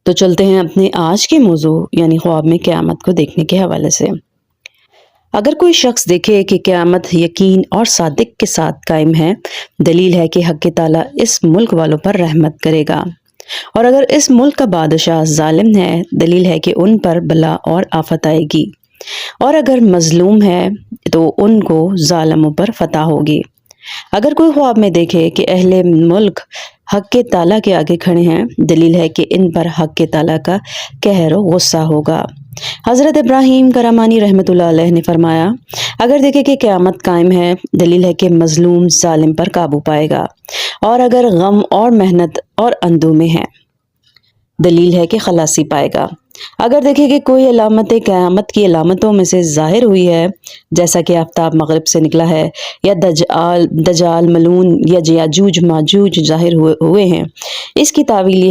تو چلتے ہیں اپنے آج کے موضوع یعنی خواب میں قیامت کو دیکھنے کے حوالے سے۔ اگر کوئی شخص دیکھے کہ قیامت یقین اور صادق کے ساتھ قائم ہے، دلیل ہے کہ حق تعالیٰ اس ملک والوں پر رحمت کرے گا، اور اگر اس ملک کا بادشاہ ظالم ہے، دلیل ہے کہ ان پر بلا اور آفت آئے گی، اور اگر مظلوم ہے تو ان کو ظالموں پر فتح ہوگی۔ اگر کوئی خواب میں دیکھے کہ اہل ملک حق کے تعالیٰ کے آگے کھڑے ہیں، دلیل ہے کہ ان پر حق کے تعالیٰ کا قہر و غصہ ہوگا۔ حضرت ابراہیم کرامانی رحمۃ اللہ علیہ نے فرمایا، اگر دیکھے کہ قیامت قائم ہے، دلیل ہے کہ مظلوم ظالم پر قابو پائے گا، اور اگر غم اور محنت اور اندو میں ہے، دلیل ہے کہ خلاصی پائے گا۔ اگر دیکھے کہ کوئی علامت قیامت کی علامتوں میں سے ظاہر ہوئی ہے، جیسا کہ آفتاب مغرب سے نکلا ہے، یا دجال ملعون یا یاجوج ماجوج ظاہر ہوئے ہیں، اس کی تعویل